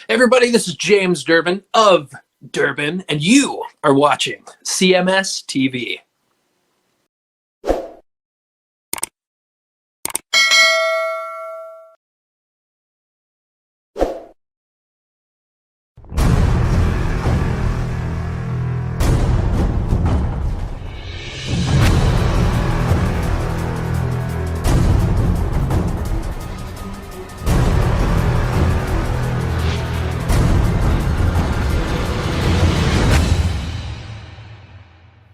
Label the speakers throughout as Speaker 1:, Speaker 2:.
Speaker 1: Everybody, this is James Durbin of Durbin, and you are watching CMS TV.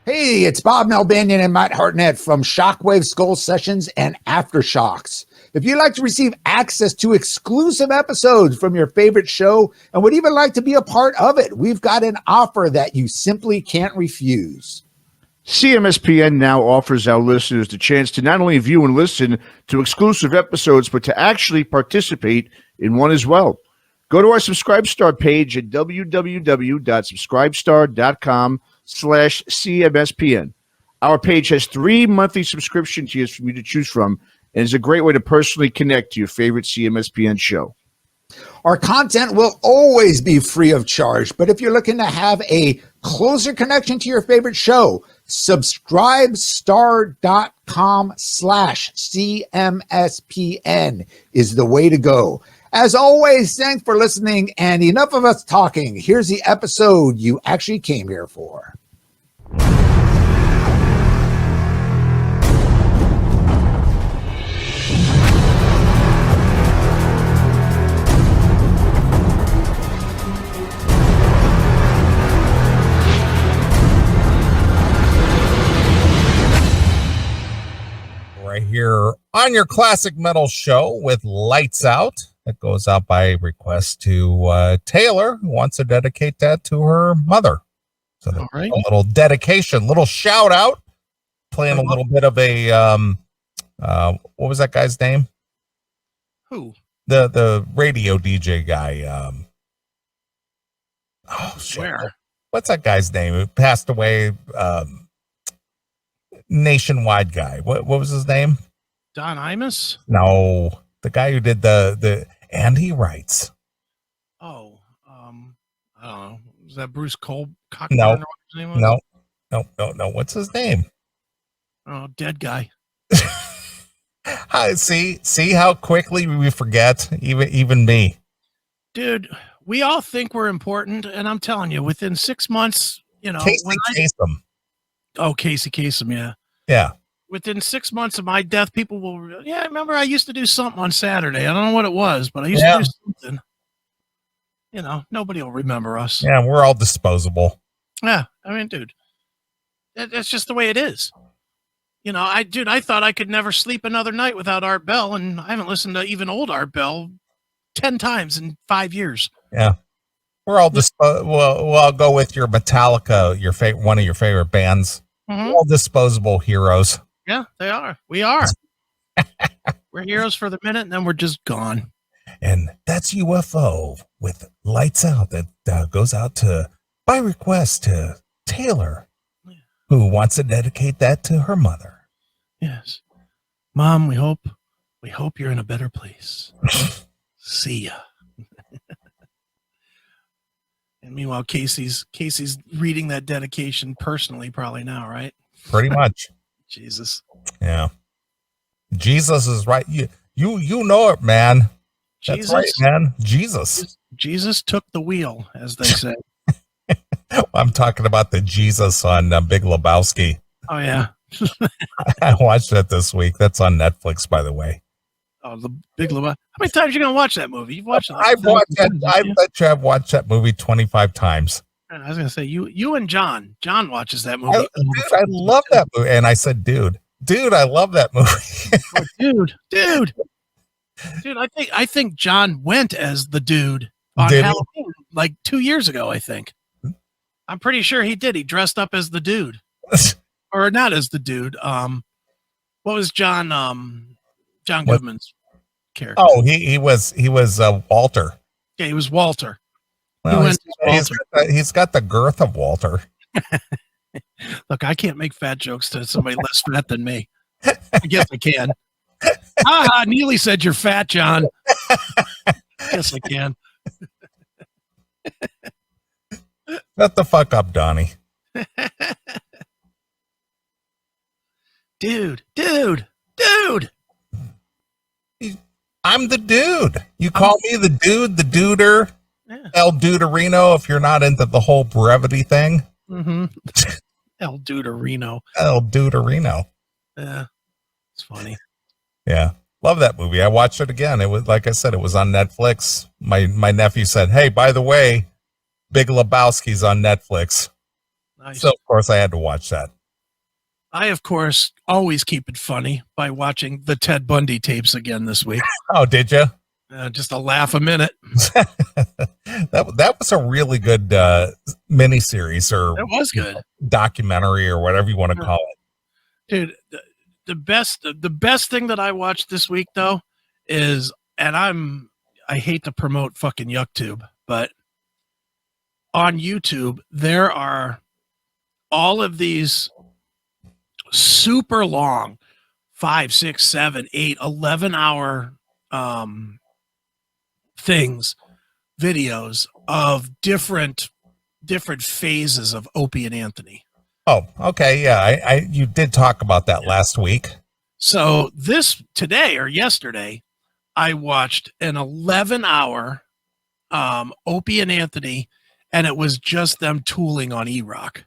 Speaker 2: Hey, it's Bob Melbanian and Matt Hartnett from Shockwave Skull Sessions and Aftershocks. If you'd like to receive access to exclusive episodes from your favorite show and would even like to be a part of it, we've got an offer that you simply can't refuse.
Speaker 3: CMSPN now offers our listeners the chance to not only view and listen to exclusive episodes, but to actually participate in one as well. Go to our Subscribestar page at www.subscribestar.com/CMSPN. Our page has 3 monthly subscription tiers for you to choose from, and is a great way to personally connect to your favorite CMSPN show.
Speaker 2: Our content will always be free of charge, but if you're looking to have a closer connection to your favorite show, subscribestar.com/CMSPN is the way to go. As always, thanks for listening, and enough of us talking. Here's the episode you actually came here for.
Speaker 4: Right here on your classic metal show with Lights Out. That goes out by request to Taylor, who wants to dedicate that to her mother. So a little dedication, little shout out, playing a little bit of a what was that guy's name?
Speaker 5: Who?
Speaker 4: The radio DJ guy.
Speaker 5: Where?
Speaker 4: What's that guy's name? Who passed away? Nationwide guy. What was his name?
Speaker 5: Don Imus?
Speaker 4: No, the guy who did the and he writes.
Speaker 5: Oh, I don't know. Was that Bruce Cole?
Speaker 4: No.
Speaker 5: His name was?
Speaker 4: No. What's his name?
Speaker 5: Oh, dead guy.
Speaker 4: See how quickly we forget, even me.
Speaker 5: Dude, we all think we're important, and I'm telling you, within 6 months,
Speaker 4: Casey Kasem.
Speaker 5: Oh, Casey Kasem, yeah.
Speaker 4: Yeah.
Speaker 5: Within 6 months of my death, people will, I remember I used to do something on Saturday. I don't know what it was, but I used to do something. Nobody will remember us.
Speaker 4: Yeah, we're all disposable.
Speaker 5: Yeah, I mean, dude, that's just the way it is. I thought I could never sleep another night without Art Bell, and I haven't listened to even old Art Bell 10 times in 5 years.
Speaker 4: Yeah. We're all well, I'll go with your Metallica, one of your favorite bands.
Speaker 5: Mm-hmm.
Speaker 4: All disposable heroes.
Speaker 5: Yeah, they are. We are. We're heroes for the minute, and then we're just gone.
Speaker 4: And that's UFO with Lights Out. That goes out by request to Taylor, who wants to dedicate that to her mother.
Speaker 5: Yes, Mom. We hope you're in a better place. See ya. And meanwhile, Casey's reading that dedication personally, probably now, right?
Speaker 4: Pretty much.
Speaker 5: Jesus.
Speaker 4: Yeah. Jesus is right. You know it, man. That's right, man. Jesus
Speaker 5: took the wheel, as they say.
Speaker 4: I'm talking about the Jesus on Big Lebowski.
Speaker 5: Oh yeah.
Speaker 4: I watched that this week. That's on Netflix, by the way.
Speaker 5: Oh, the Big Lebowski. How many times are you gonna watch that movie? You've watched it.
Speaker 4: I've bet you I've watched that movie 25 times.
Speaker 5: I was gonna say you and John watches that movie.
Speaker 4: I love that movie. And I said, dude, I love that movie.
Speaker 5: Oh, dude. I think John went as the dude on Halloween like 2 years ago. I think. I'm pretty sure he did. He dressed up as the dude, or not as the dude. What was John Goodman's character?
Speaker 4: Oh, he was Walter.
Speaker 5: Yeah, he was Walter.
Speaker 4: Well, he's got the girth of Walter.
Speaker 5: Look, I can't make fat jokes to somebody less fat than me. I guess I can. Neeley said you're fat, John. Yes, I can.
Speaker 4: Shut the fuck up, Donnie.
Speaker 5: Dude.
Speaker 4: I'm the dude. You call me the dude, the duder,
Speaker 5: Yeah.
Speaker 4: El Duderino, if you're not into the whole brevity thing.
Speaker 5: Mm-hmm. El Duderino.
Speaker 4: El Duderino.
Speaker 5: Yeah. It's funny.
Speaker 4: Yeah. Love that movie. I watched it again. It was, like I said, it was on Netflix. My nephew said, hey, by the way, Big Lebowski's on Netflix.
Speaker 5: Nice.
Speaker 4: So, of course, I had to watch that.
Speaker 5: I, of course, always keep it funny by watching the Ted Bundy tapes again this week.
Speaker 4: Oh, did you?
Speaker 5: Just a laugh a minute.
Speaker 4: that was a really good miniseries or
Speaker 5: It was good.
Speaker 4: documentary or whatever you want to call it.
Speaker 5: Dude, the best thing that I watched this week though is, and I hate to promote fucking YuckTube, but on YouTube there are all of these super long 5, 6, 7, 8, 11 hour videos of different phases of Opie and Anthony.
Speaker 4: Oh, okay. Yeah. You did talk about that last week.
Speaker 5: So today or yesterday, I watched an 11-hour Opie and Anthony, and it was just them tooling on E-Rock.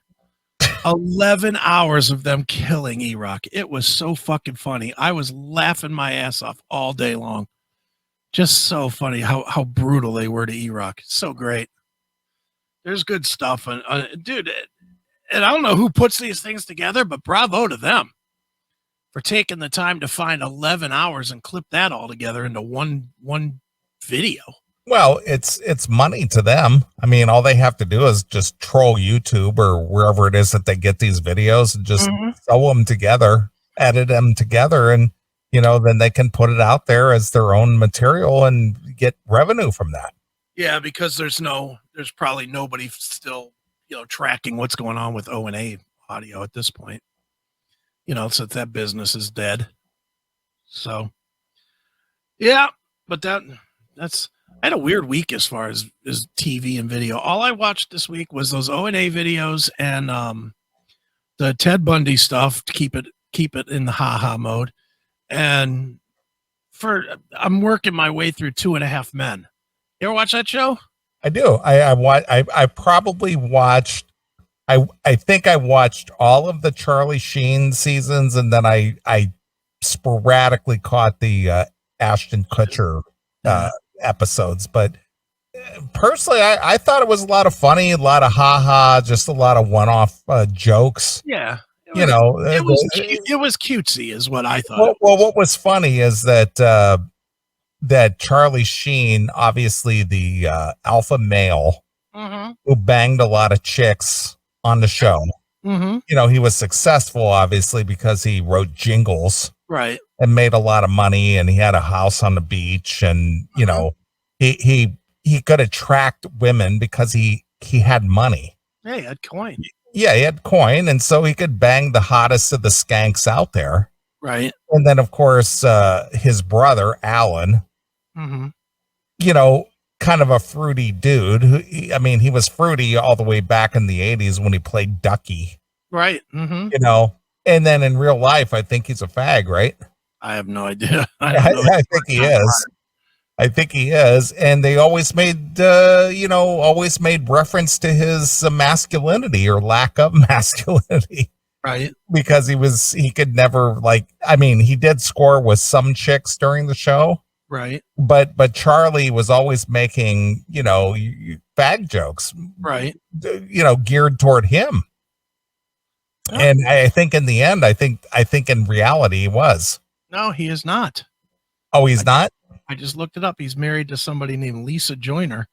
Speaker 5: 11 hours of them killing E-Rock. It was so fucking funny. I was laughing my ass off all day long. Just so funny how brutal they were to E-Rock. So great. There's good stuff. And dude, and I don't know who puts these things together, but bravo to them for taking the time to find 11 hours and clip that all together into one video.
Speaker 4: Well, it's money to them. I mean, all they have to do is just troll YouTube or wherever it is that they get these videos and just sew them together, edit them together, and then they can put it out there as their own material and get revenue from that.
Speaker 5: Yeah, because there's probably nobody still tracking what's going on with O&A audio at this point. Since that business is dead. So, yeah, but that's. I had a weird week as far as TV and video. All I watched this week was those O&A videos and the Ted Bundy stuff to keep it in the ha-ha mode. And I'm working my way through 2.5 Men. You ever watch that show?
Speaker 4: I do. I probably watched. I think I watched all of the Charlie Sheen seasons, and then I sporadically caught the Ashton Kutcher episodes. But personally, I thought it was a lot of funny, a lot of ha-ha, just a lot of one-off jokes.
Speaker 5: Yeah.
Speaker 4: It
Speaker 5: was cutesy is what I thought.
Speaker 4: Well, what was funny is that Charlie Sheen, obviously the alpha male who banged a lot of chicks on the show. He was successful, obviously, because he wrote jingles,
Speaker 5: right,
Speaker 4: and made a lot of money, and he had a house on the beach, and he could attract women because he had money.
Speaker 5: Yeah, he had coin.
Speaker 4: Yeah, he had coin, and so he could bang the hottest of the skanks out there.
Speaker 5: Right.
Speaker 4: And then, of course, his brother, Alan, kind of a fruity dude. He was fruity all the way back in the 80s when he played Ducky.
Speaker 5: Right.
Speaker 4: And then in real life, I think he's a fag, right?
Speaker 5: I have no idea.
Speaker 4: I think he is. I think he is. And they always made, reference to his masculinity or lack of masculinity.
Speaker 5: Right.
Speaker 4: Because he could never he did score with some chicks during the show.
Speaker 5: Right.
Speaker 4: But Charlie was always making, fag jokes.
Speaker 5: Right.
Speaker 4: Geared toward him. Oh. And I think in the end, I think in reality he was.
Speaker 5: No, he is not.
Speaker 4: Oh, he's not?
Speaker 5: I just looked it up. He's married to somebody named Lisa Joyner.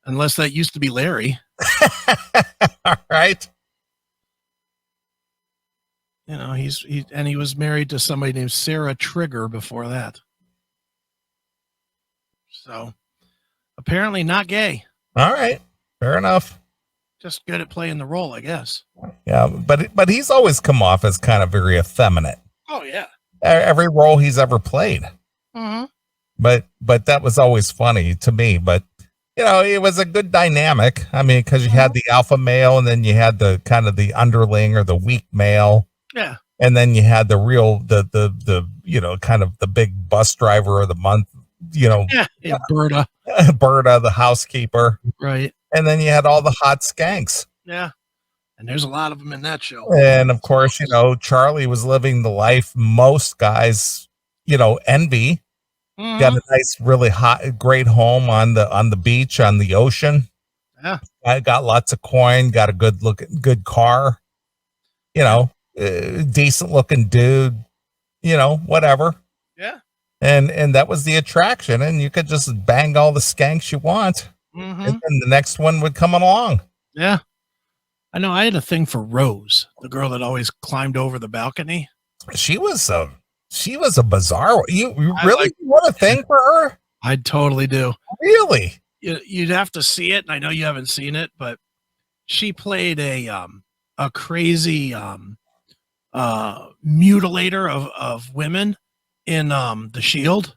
Speaker 5: Unless that used to be Larry.
Speaker 4: All right.
Speaker 5: He was married to somebody named Sarah Trigger before that. So apparently not gay.
Speaker 4: All right. Fair enough.
Speaker 5: Just good at playing the role, I guess.
Speaker 4: Yeah, but he's always come off as kind of very effeminate.
Speaker 5: Oh yeah.
Speaker 4: Every role he's ever played.
Speaker 5: Mm-hmm.
Speaker 4: But that was always funny to me. But it was a good dynamic. I mean, because you had the alpha male, and then you had the kind of the underling or the weak male.
Speaker 5: Yeah.
Speaker 4: And then you had the real, the kind of the big bus driver of the month,
Speaker 5: Yeah. Berta.
Speaker 4: Berta, the housekeeper.
Speaker 5: Right.
Speaker 4: And then you had all the hot skanks.
Speaker 5: Yeah. And there's a lot of them in that show.
Speaker 4: And of course, Charlie was living the life most guys, envy.
Speaker 5: Mhm.
Speaker 4: Got a nice, really hot, great home on the beach, on the ocean.
Speaker 5: Yeah.
Speaker 4: I got lots of coin, got a good car, decent looking dude, whatever.
Speaker 5: Yeah.
Speaker 4: And that was the attraction. And you could just bang all the skanks you want.
Speaker 5: Mhm.
Speaker 4: And then the next one would come along.
Speaker 5: Yeah. I know. I had a thing for Rose, the girl that always climbed over the balcony.
Speaker 4: She was a bizarre. You really
Speaker 5: like-
Speaker 4: want a thing for her?
Speaker 5: I totally do.
Speaker 4: Really?
Speaker 5: You'd have to see it, and I know you haven't seen it, but she played a crazy mutilator of women in The Shield.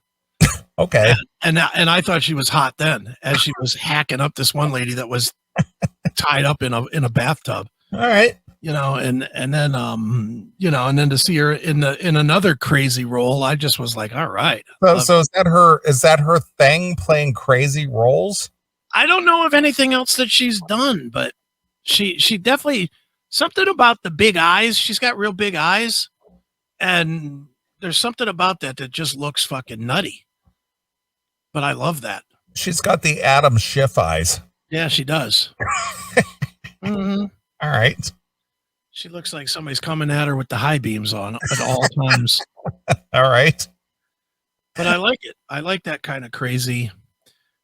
Speaker 4: Okay.
Speaker 5: And I thought she was hot then, as she was hacking up this one lady that was tied up in a bathtub.
Speaker 4: All right.
Speaker 5: And then and then to see her in another crazy role, I just was like, all right.
Speaker 4: So is that her thing, playing crazy roles?
Speaker 5: I don't know of anything else that she's done, but she definitely, something about the big eyes. She's got real big eyes, and there's something about that just looks fucking nutty. But I love that.
Speaker 4: She's got the Adam Schiff eyes.
Speaker 5: Yeah, she does. Mm-hmm.
Speaker 4: All right.
Speaker 5: She looks like somebody's coming at her with the high beams on at all times.
Speaker 4: All right.
Speaker 5: But I like it. I like that kind of crazy,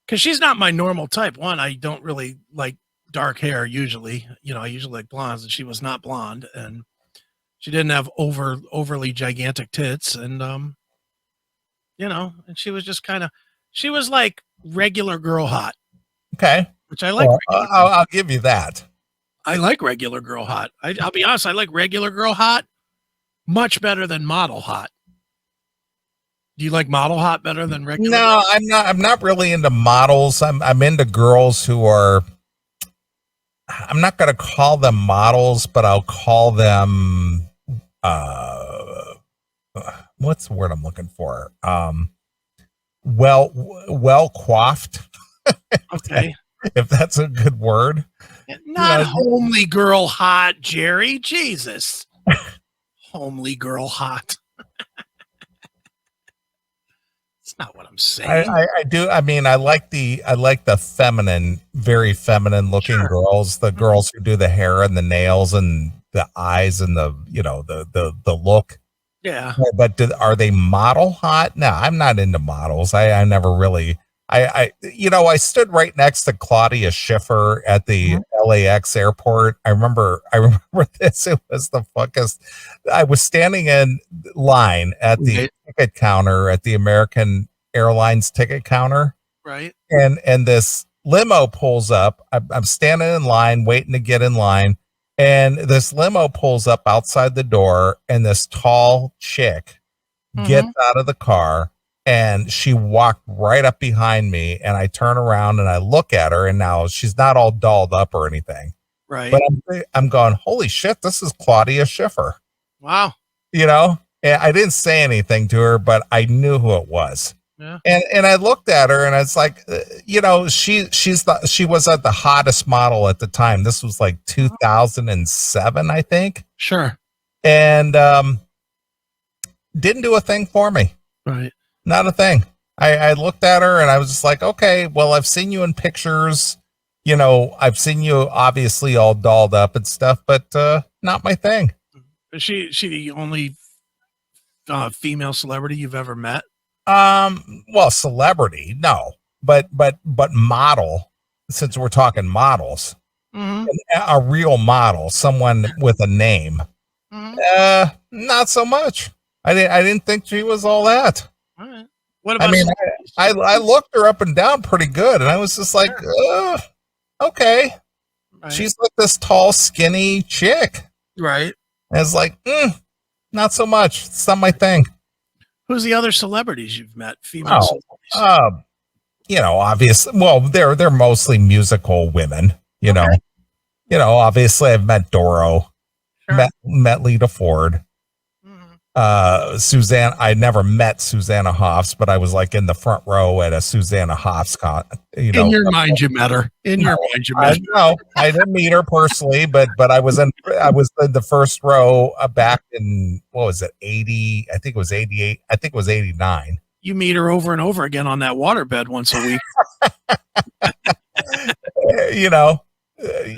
Speaker 5: because she's not my normal type. One, I don't really like dark hair usually. I usually like blondes, and she was not blonde, and she didn't have overly gigantic tits, and and she was just she was like regular girl hot.
Speaker 4: Okay.
Speaker 5: Which I like.
Speaker 4: Well, I'll give you that.
Speaker 5: I like regular girl hot. I'll be honest, I like regular girl hot much better than model hot. Do you like model hot better than regular?
Speaker 4: No, I'm not really into models. I'm into girls who are, I'm not going to call them models, but I'll call them what's the word I'm looking for? Well coiffed.
Speaker 5: Okay.
Speaker 4: If that's a good word.
Speaker 5: Not homely girl hot, Jerry. Jesus. Homely girl hot. It's not what I'm saying.
Speaker 4: I do. I mean, I like the feminine, very feminine looking girls, the girls who do the hair and the nails and the eyes and the look.
Speaker 5: Yeah.
Speaker 4: But are they model hot? No, I'm not into models. I never really, I stood right next to Claudia Schiffer at the LAX airport. I remember this. It was the fuckest. I was standing in line at the ticket counter at the American Airlines ticket counter.
Speaker 5: Right.
Speaker 4: And this limo pulls up. I'm standing in line, waiting to get in line. And this limo pulls up outside the door, and this tall chick gets out of the car, and she walked right up behind me, and I turn around and I look at her, and now she's not all dolled up or anything.
Speaker 5: Right.
Speaker 4: But I'm going, holy shit, this is Claudia Schiffer.
Speaker 5: Wow.
Speaker 4: And I didn't say anything to her, but I knew who it was.
Speaker 5: Yeah.
Speaker 4: And I looked at her, and it's like, she was at the hottest model at the time. This was like 2007, I think.
Speaker 5: Sure.
Speaker 4: And didn't do a thing for me.
Speaker 5: Right.
Speaker 4: Not a thing. I looked at her, and I was just like, okay, well, I've seen you in pictures. I've seen you obviously all dolled up and stuff, but not my thing.
Speaker 5: Is she the only female celebrity you've ever met?
Speaker 4: Well, celebrity, no, but model, since we're talking models, a real model, someone with a name, not so much. I didn't think she was all that.
Speaker 5: All right. What about?
Speaker 4: I mean, I looked her up and down pretty good, and I was just like, okay,
Speaker 5: Right.
Speaker 4: she's like this tall, skinny chick.
Speaker 5: Right.
Speaker 4: And it's like, not so much. It's not my thing.
Speaker 5: Who's the other celebrities you've met? Female celebrities.
Speaker 4: obviously, well, they're mostly musical women,
Speaker 5: Okay.
Speaker 4: obviously I've met Doro,
Speaker 5: Sure.
Speaker 4: met Lita Ford, Suzanne. I never met Susanna Hoffs, but I was like in the front row at a Susanna Hoffs
Speaker 5: In your mind, you met her. In your mind, you met her.
Speaker 4: No, I didn't meet her personally, but I was in the first row back in, what was it, 80? I think it was 88. I think it was 89.
Speaker 5: You meet her over and over again on that waterbed once a week.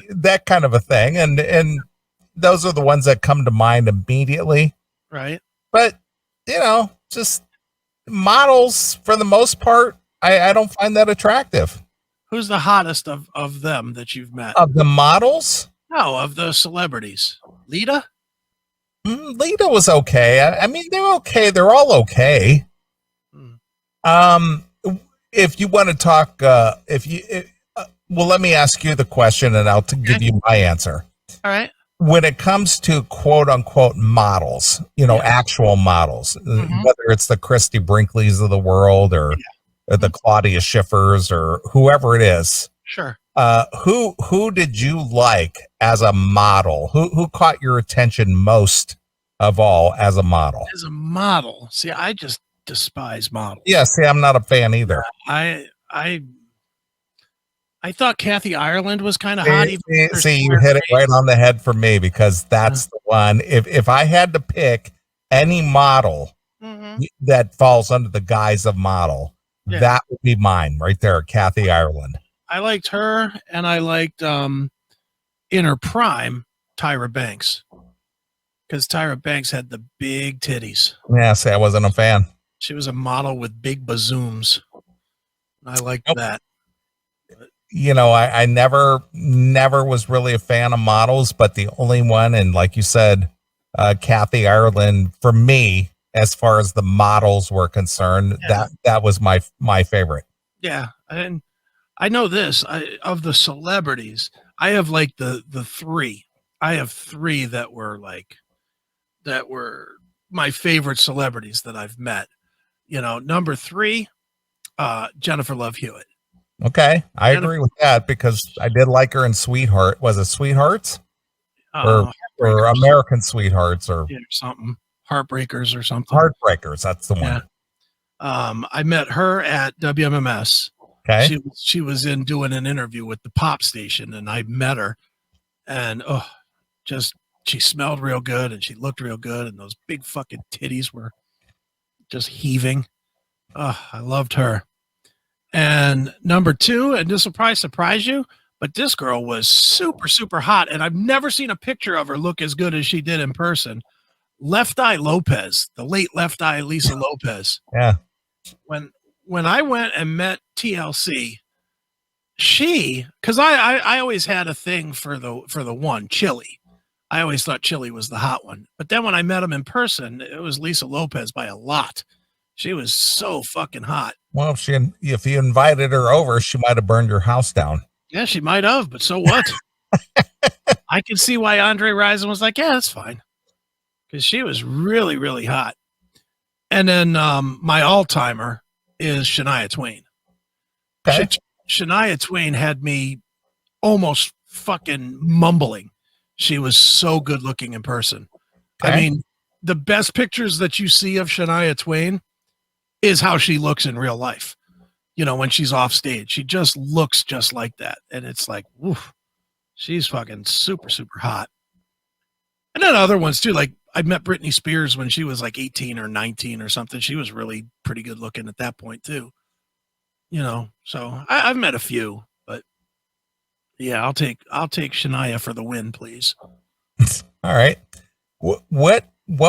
Speaker 4: That kind of a thing, and those are the ones that come to mind immediately.
Speaker 5: Right.
Speaker 4: But just models for the most part, I don't find that attractive.
Speaker 5: Who's the hottest of them that you've met?
Speaker 4: Of the models?
Speaker 5: No, of the celebrities. Lita?
Speaker 4: Lita was okay. I mean, they're okay. They're all okay. If you want to talk, well, let me ask you the question and I'll give you my answer.
Speaker 5: All right.
Speaker 4: When it comes to quote unquote models, actual models, whether it's the Christy Brinkleys of the world or the Claudia Schiffers or whoever it is.
Speaker 5: Sure.
Speaker 4: Who did you like as a model? Who caught your attention most of all as a model?
Speaker 5: As a model. See, I just despise models.
Speaker 4: Yeah, see, I'm not a fan either.
Speaker 5: I thought Kathy Ireland was kind of hot.
Speaker 4: See, you hit it right on the head for me because that's the one. If I had to pick any model that falls under the guise of model, that would be mine right there, Kathy Ireland.
Speaker 5: I liked her, and I liked in her prime Tyra Banks, because Tyra Banks had the big titties.
Speaker 4: Yeah, see, I wasn't a fan.
Speaker 5: She was a model with big bazooms. I liked that.
Speaker 4: I never was really a fan of models, but the only one, and like you said, Kathy Ireland, for me, as far as the models were concerned, that was my favorite.
Speaker 5: Yeah, and I know this. Of the celebrities, I have like the three. I have three that were my favorite celebrities that I've met. Number 3, Jennifer Love Hewitt.
Speaker 4: Okay, I agree with that because I did like her in Sweetheart. Was it Sweethearts or American Sweethearts or
Speaker 5: something? Heartbreakers or something.
Speaker 4: Heartbreakers, that's the one.
Speaker 5: Yeah. I met her at WMMS.
Speaker 4: Okay,
Speaker 5: she was in doing an interview with the pop station, and I met her, and she smelled real good, and she looked real good, and those big fucking titties were just heaving. I loved her. And number 2, and this will probably surprise you, but this girl was super, super hot, and I've never seen a picture of her look as good as she did in person. Left Eye Lopez, the late Left Eye Lisa Lopez.
Speaker 4: Yeah.
Speaker 5: When I went and met TLC, because I always had a thing for the one, Chili. I always thought Chili was the hot one. But then when I met him in person, it was Lisa Lopez by a lot. She was so fucking hot.
Speaker 4: Well, if you invited her over, she might have burned your house down.
Speaker 5: Yeah, she might have, but so what? I can see why Andre Rison was like, yeah, that's fine. Because she was really, really hot. And then my all-timer is Shania Twain.
Speaker 4: Okay.
Speaker 5: Shania Twain had me almost fucking mumbling. She was so good looking in person. Okay. I mean, the best pictures that you see of Shania Twain is how she looks in real life. When she's off stage, she just looks just like that. And it's like, woof, she's fucking super, super hot. And then other ones too. Like I met Britney Spears when she was like 18 or 19 or something. She was really pretty good looking at that point too. So I've met a few, but yeah, I'll take Shania for the win, please.
Speaker 4: All right. What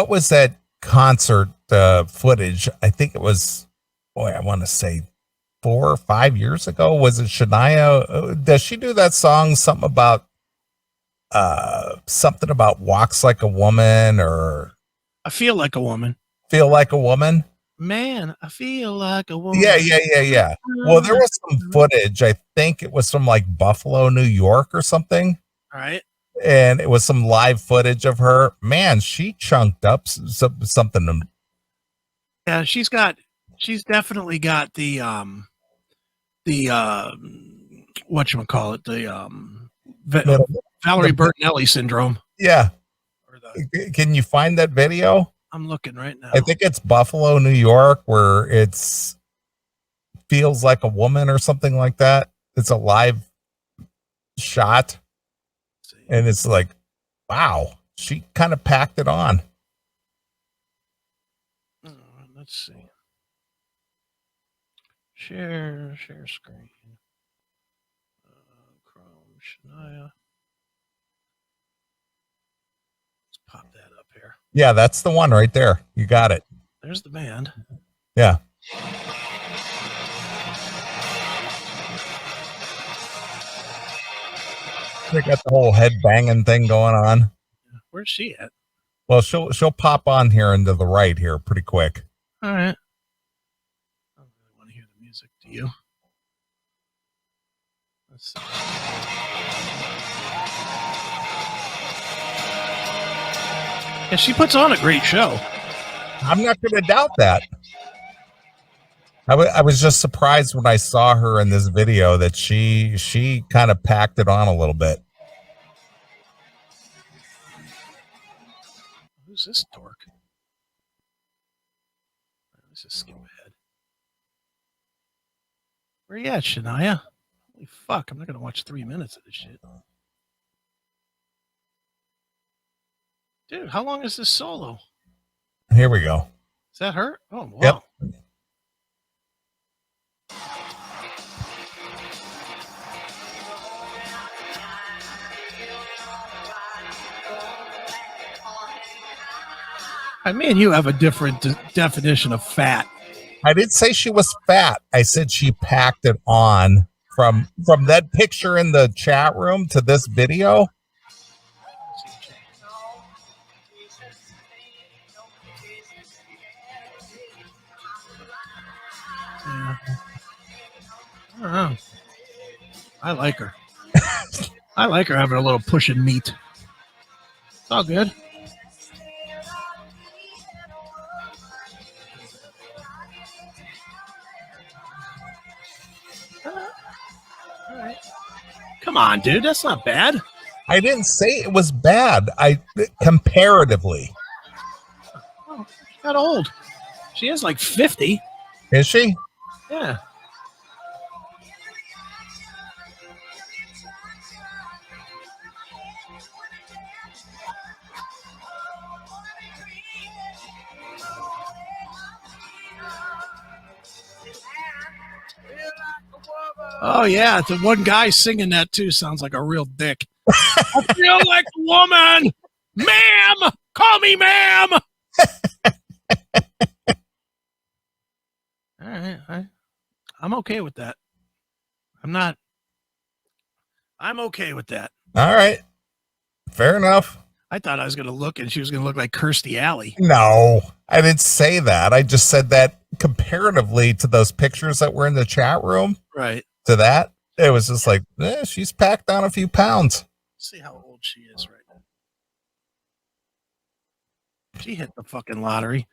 Speaker 4: was that concert footage? I think it was, I want to say 4 or 5 years ago. Was it Shania? Does she do that song? Something about walks like a woman, or
Speaker 5: I feel like a woman.
Speaker 4: Feel like a woman?
Speaker 5: Man, I feel like a woman.
Speaker 4: Yeah. Well, there was some footage. I think it was from like Buffalo, New York or something.
Speaker 5: All right.
Speaker 4: And it was some live footage of her. Man, she chunked up something.
Speaker 5: Yeah, she's definitely got the the whatchamacallit, the
Speaker 4: Middle-
Speaker 5: Valerie Bertinelli syndrome.
Speaker 4: Yeah.
Speaker 5: Or the,
Speaker 4: Can you find that video?
Speaker 5: I'm looking right now.
Speaker 4: I think it's Buffalo, New York, where it's feels like a woman or something like that. It's a live shot. And it's like, wow, she kind of packed it on.
Speaker 5: Let's see. Share screen. Chrome, Shania. Let's pop that up here.
Speaker 4: Yeah, that's the one right there. You got it.
Speaker 5: There's the band.
Speaker 4: Yeah. They got the whole head banging thing going on.
Speaker 5: Where's she at?
Speaker 4: Well, she'll pop on here and to the right here pretty quick.
Speaker 5: All right. I don't really want to hear the music. Do you? Let's see. Yeah, she puts on a great show.
Speaker 4: I'm not going to doubt that. I was just surprised when I saw her in this video that she kind of packed it on a little bit.
Speaker 5: Who's this dork? Let's just skip ahead. Where you at, Shania? Holy fuck, I'm not going to watch 3 minutes of this shit. Dude, how long is this solo?
Speaker 4: Here we go.
Speaker 5: Is that her? Oh, wow.
Speaker 4: Yep.
Speaker 5: Me and you have a different definition of fat.
Speaker 4: I didn't say she was fat. I said she packed it on from that picture in the chat room to this video.
Speaker 5: Yeah. I don't know. I like her. I like her having a little push and meat. It's all good. Come on, dude. That's not bad.
Speaker 4: I didn't say it was bad. Comparatively.
Speaker 5: Oh, she's not old. She is like 50.
Speaker 4: Is she?
Speaker 5: Yeah. Oh, yeah. The one guy singing that, too, sounds like a real dick. I feel like a woman. Ma'am. Call me ma'am. All right. I'm okay with that. I'm okay with that.
Speaker 4: All right. Fair enough.
Speaker 5: I thought I was going to look and she was going to look like Kirstie Alley.
Speaker 4: No, I didn't say that. I just said that comparatively to those pictures that were in the chat room.
Speaker 5: Right.
Speaker 4: To that, it was just like, she's packed on a few pounds.
Speaker 5: Let's see how old she is right now. She hit the fucking lottery.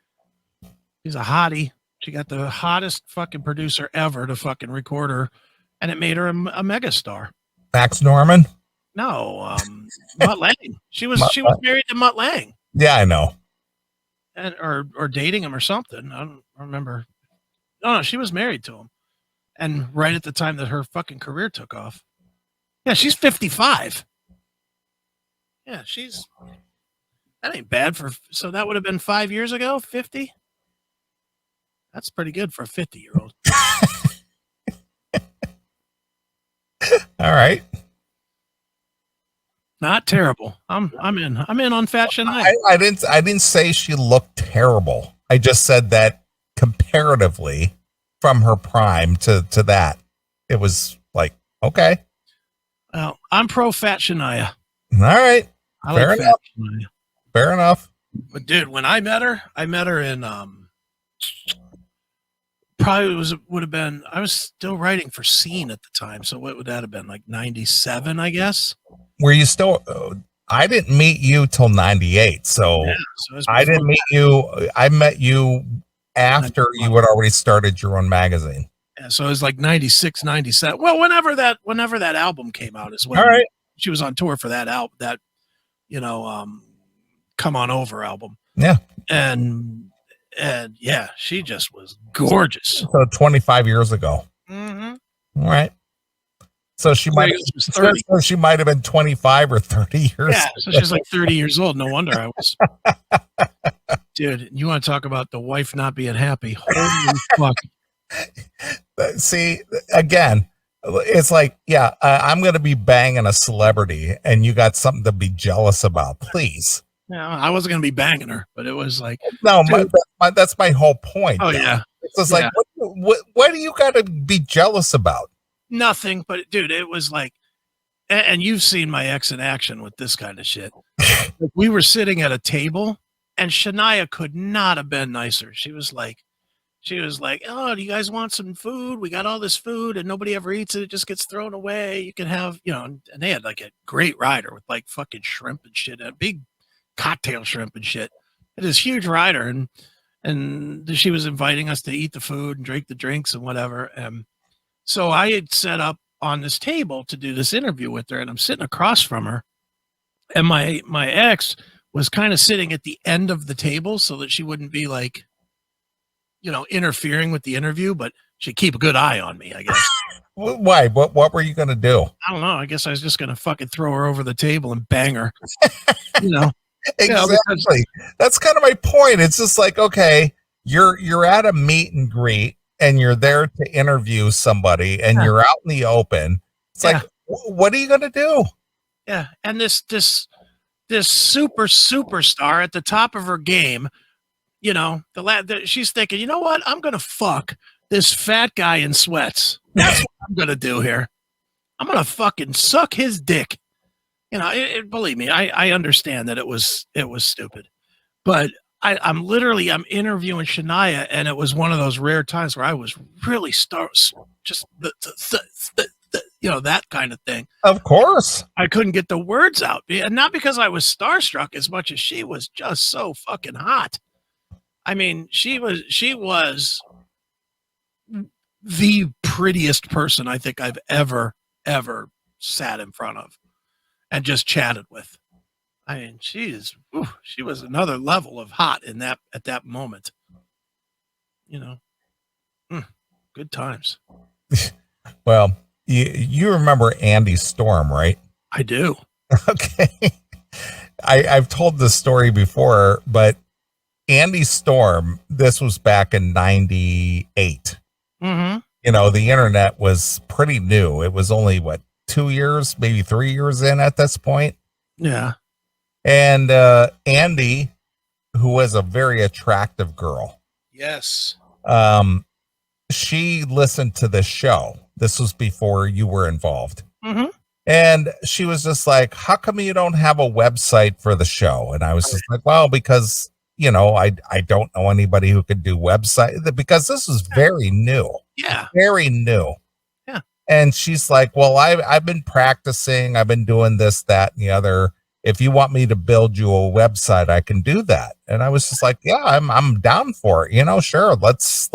Speaker 5: She's a hottie. She got the hottest fucking producer ever to fucking record her, and it made her a megastar.
Speaker 4: Max Norman?
Speaker 5: No, Mutt Lang. She was married to Mutt Lang.
Speaker 4: Yeah, I know.
Speaker 5: And or dating him or something. I don't remember. No, she was married to him. And right at the time that her fucking career took off. Yeah, she's 55. Yeah, that ain't bad so that would have been 5 years ago, 50? That's pretty good for a 50-year-old.
Speaker 4: All right.
Speaker 5: Not terrible. I'm in on Fat Shania.
Speaker 4: I didn't say she looked terrible. I just said that comparatively from her prime to that, it was like, okay.
Speaker 5: Well, I'm pro Fat Shania.
Speaker 4: All right.
Speaker 5: Fair enough.
Speaker 4: Fair enough.
Speaker 5: But dude, when I met her in probably would have been, I was still writing for Scene at the time. So what would that have been? Like 97, I guess.
Speaker 4: Were you still, I didn't meet you till 98. So, I met you after you had already started your own magazine.
Speaker 5: Yeah, so it was like 96, 97. Well, whenever that album came out is when
Speaker 4: All right.
Speaker 5: she was on tour for that album, that, Come On Over album.
Speaker 4: Yeah.
Speaker 5: And yeah, she just was gorgeous.
Speaker 4: So 25 years ago.
Speaker 5: Mm-hmm.
Speaker 4: All right. So she might have been 25 or 30 years.
Speaker 5: Yeah, so she's like 30 years old. No wonder I was. Dude, you want to talk about the wife not being happy? Holy fuck.
Speaker 4: See, again, it's like, I'm going to be banging a celebrity and you got something to be jealous about, please.
Speaker 5: Yeah, I wasn't going to be banging her, but it was like.
Speaker 4: No, that's my whole point.
Speaker 5: Oh, yeah.
Speaker 4: It's just like, what do you got to be jealous about?
Speaker 5: Nothing, but dude, it was like, and you've seen my ex in action with this kind of shit. We were sitting at a table and Shania could not have been nicer. She was like, oh, do you guys want some food? We got all this food and nobody ever eats it. It just gets thrown away. You can have, and they had like a great rider with like fucking shrimp and shit, a big cocktail shrimp and shit. It is huge rider. And she was inviting us to eat the food and drink the drinks and whatever. So I had set up on this table to do this interview with her, and I'm sitting across from her, and my ex was kind of sitting at the end of the table so that she wouldn't be like, interfering with the interview, but she'd keep a good eye on me, I guess.
Speaker 4: Why? What were you going to do?
Speaker 5: I don't know. I guess I was just going to fucking throw her over the table and bang her,
Speaker 4: Exactly. That's kind of my point. It's just like, okay, you're at a meet and greet and you're there to interview somebody and you're out in the open. It's like, what are you going to do?
Speaker 5: Yeah. And this superstar at the top of her game, she's thinking, you know what? I'm going to fuck this fat guy in sweats. That's what I'm going to do here. I'm going to fucking suck his dick. Believe me, I understand that it was stupid, but I'm interviewing Shania, and it was one of those rare times where I was really just that kind of thing.
Speaker 4: Of course,
Speaker 5: I couldn't get the words out, and not because I was starstruck as much as she was just so fucking hot. I mean, she was the prettiest person I think I've ever sat in front of and just chatted with. I mean, she was another level of hot at that moment. Good times.
Speaker 4: Well, you remember Andy Storm, right?
Speaker 5: I do.
Speaker 4: Okay. I've told this story before, but Andy Storm, this was back in 98.
Speaker 5: Mm-hmm.
Speaker 4: The internet was pretty new. It was only 2 years, maybe 3 years in at this point.
Speaker 5: Yeah.
Speaker 4: And Andy, who was a very attractive girl.
Speaker 5: Yes.
Speaker 4: She listened to the show. This was before you were involved.
Speaker 5: Mm-hmm.
Speaker 4: And she was just like, how come you don't have a website for the show? And I was just like, well, because, I don't know anybody who could do website, because this is very new.
Speaker 5: Yeah.
Speaker 4: Very new.
Speaker 5: Yeah.
Speaker 4: And she's like, well, I've been practicing. I've been doing this, that, and the other. If you want me to build you a website, I can do that. And I was just like, yeah, I'm down for it. Sure. Let's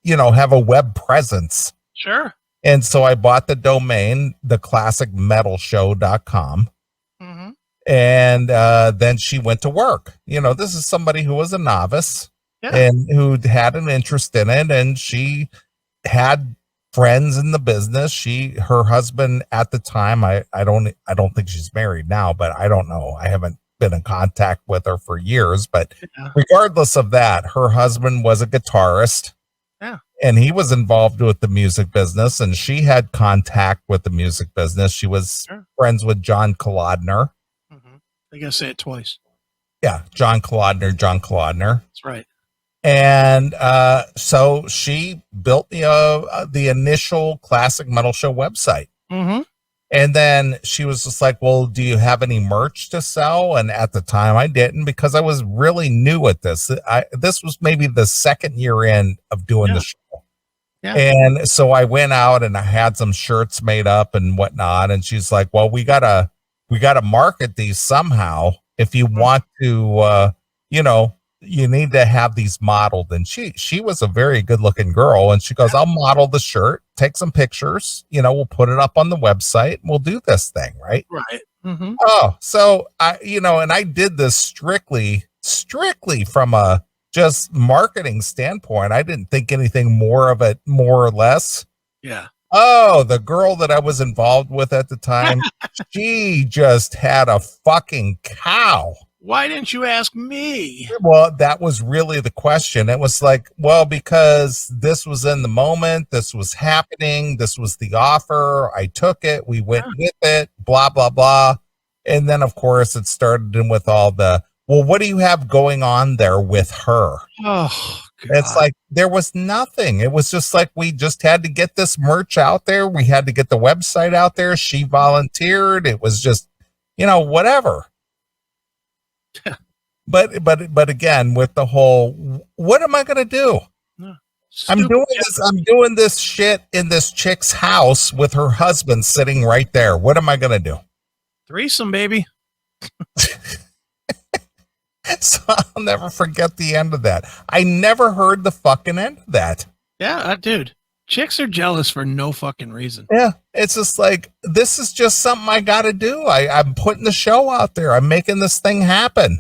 Speaker 4: have a web presence.
Speaker 5: Sure.
Speaker 4: And so I bought the domain, theclassicmetalshow.com.
Speaker 5: Mm-hmm.
Speaker 4: And then she went to work. This is somebody who was a novice and who had an interest in it. And she had friends in the business. Her husband at the time, I don't think she's married now, but I don't know. I haven't been in contact with her for years, but regardless of that, her husband was a guitarist.
Speaker 5: Yeah.
Speaker 4: And he was involved with the music business, and she had contact with the music business. She was friends with John Kolodner.
Speaker 5: Mm-hmm. I gotta say it twice.
Speaker 4: Yeah, John Kolodner.
Speaker 5: That's right.
Speaker 4: And so she built the initial Classic Metal Show website.
Speaker 5: Mm-hmm.
Speaker 4: And then she was just like, well, do you have any merch to sell? And at the time I didn't, because I was really new at this. This was maybe the second year in of doing the show.
Speaker 5: Yeah.
Speaker 4: And so I went out and I had some shirts made up and whatnot. And she's like, well, we gotta market these somehow if you want to, you need to have these modeled. And she was a very good looking girl. And she goes, I'll model the shirt, take some pictures, we'll put it up on the website. We'll do this thing. Right.
Speaker 5: Right. Mm-hmm.
Speaker 4: Oh, so and I did this strictly from a just marketing standpoint. I didn't think anything more of it, more or less.
Speaker 5: Yeah.
Speaker 4: Oh, the girl that I was involved with at the time, she just had a fucking cow.
Speaker 5: Why didn't you ask me?
Speaker 4: Well, that was really the question. It was like, well, because this was in the moment, this was happening, this was the offer. I took it, we went with it, blah, blah, blah. And then, of course, it started in with all the, well, what do you have going on there with her?
Speaker 5: Oh, God.
Speaker 4: It's like there was nothing. It was just like we just had to get this merch out there. We had to get the website out there. She volunteered. It was just, whatever. But again, with the whole, what am I going to do?
Speaker 5: No.
Speaker 4: I'm doing this shit in this chick's house with her husband sitting right there. What am I going to do?
Speaker 5: Threesome, baby.
Speaker 4: So I'll never forget the end of that. I never heard the fucking end of that.
Speaker 5: Yeah, dude. Chicks are jealous for no fucking reason.
Speaker 4: Yeah, it's just like, this is just something I got to do. I'm putting the show out there. I'm making this thing happen.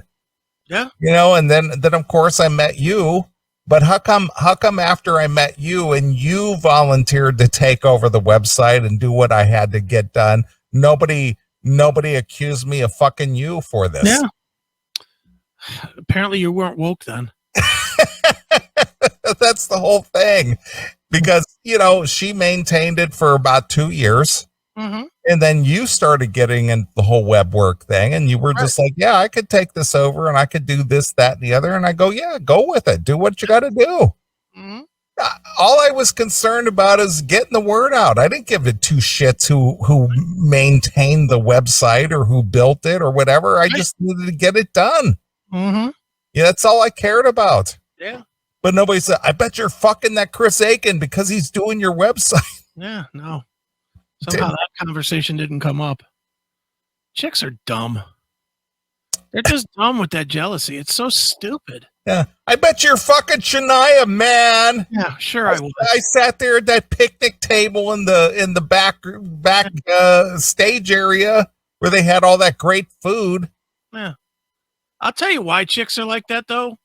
Speaker 5: Yeah.
Speaker 4: And then of course I met you, but how come after I met you and you volunteered to take over the website and do what I had to get done, nobody accused me of fucking you for this?
Speaker 5: Yeah. Apparently you weren't woke then.
Speaker 4: That's the whole thing, because she maintained it for about 2 years.
Speaker 5: Mm-hmm.
Speaker 4: And then you started getting in the whole web work thing, and you were just like, yeah, I could take this over and I could do this, that, and the other. And I go, yeah, go with it. Do what you got to do.
Speaker 5: Mm-hmm.
Speaker 4: All I was concerned about is getting the word out. I didn't give it two shits who maintained the website or who built it or whatever. I just needed to get it done.
Speaker 5: Mm-hmm.
Speaker 4: Yeah, that's all I cared about.
Speaker 5: Yeah.
Speaker 4: But nobody said, I bet you're fucking that Chris Aiken because he's doing your website.
Speaker 5: Yeah, no. Somehow that conversation didn't come up. Chicks are dumb. They're just dumb with that jealousy. It's so stupid.
Speaker 4: Yeah. I bet you're fucking Shania, man.
Speaker 5: Yeah, sure I was.
Speaker 4: I sat there at that picnic table in the back stage area where they had all that great food.
Speaker 5: Yeah. I'll tell you why chicks are like that, though.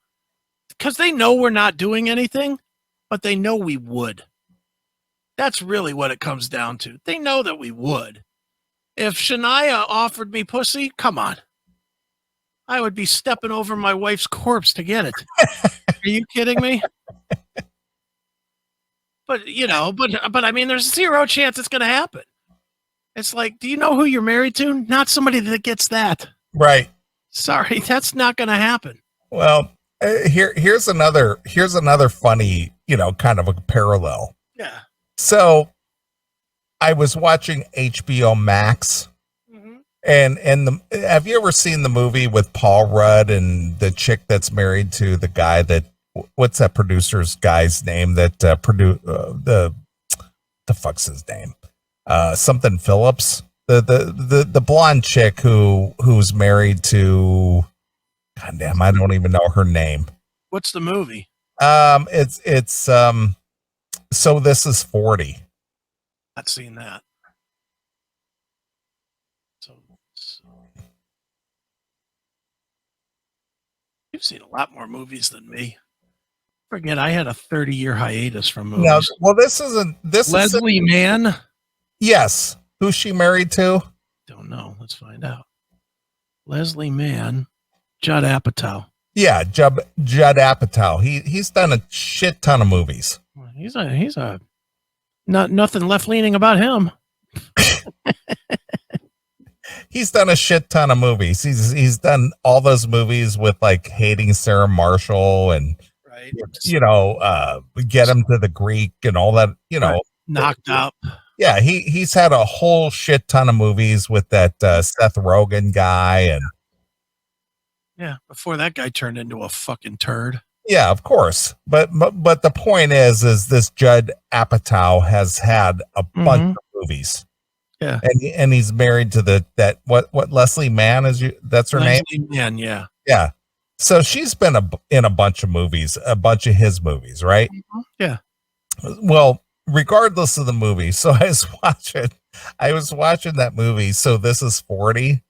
Speaker 5: Because they know we're not doing anything, but they know we would. That's really what it comes down to. They know that we would. If Shania offered me pussy, come on. I would be stepping over my wife's corpse to get it. Are you kidding me? But, but I mean, there's zero chance it's going to happen. It's like, do you know who you're married to? Not somebody that gets that.
Speaker 4: Right.
Speaker 5: Sorry, that's not going to happen.
Speaker 4: Well, here's another funny, kind of a parallel.
Speaker 5: Yeah.
Speaker 4: So I was watching HBO Max, and have you ever seen the movie with Paul Rudd and the chick that's married to the guy that, what's that producer's guy's name that the fuck's his name? Something Phillips, the blonde chick who's married to, goddamn, I don't even know her name.
Speaker 5: What's the movie?
Speaker 4: It's So This Is 40.
Speaker 5: Not seen that. So you've seen a lot more movies than me. Forget I had a 30-year hiatus from movies.
Speaker 4: No, well, this
Speaker 5: Leslie Mann.
Speaker 4: Yes. Who's she married to?
Speaker 5: Don't know. Let's find out. Leslie Mann, Judd Apatow.
Speaker 4: Yeah, Judd Apatow. He's done a shit ton of movies.
Speaker 5: He's a nothing left leaning about him.
Speaker 4: He's done a shit ton of movies. He's done all those movies with like Hating Sarah Marshall and
Speaker 5: right.
Speaker 4: Get Him to the Greek and all that.
Speaker 5: Knocked Up.
Speaker 4: Yeah, he's had a whole shit ton of movies with that Seth Rogen guy and.
Speaker 5: Yeah, before that guy turned into a fucking turd.
Speaker 4: Yeah, of course. But the point is this Judd Apatow has had a bunch of movies.
Speaker 5: Yeah.
Speaker 4: And he's married to what Leslie Mann is that's her
Speaker 5: Leslie
Speaker 4: name?
Speaker 5: Mann, yeah.
Speaker 4: Yeah. So she's been in a bunch of movies, a bunch of his movies, right?
Speaker 5: Yeah.
Speaker 4: Well, regardless of the movie, so I was watching that movie. So this is 40.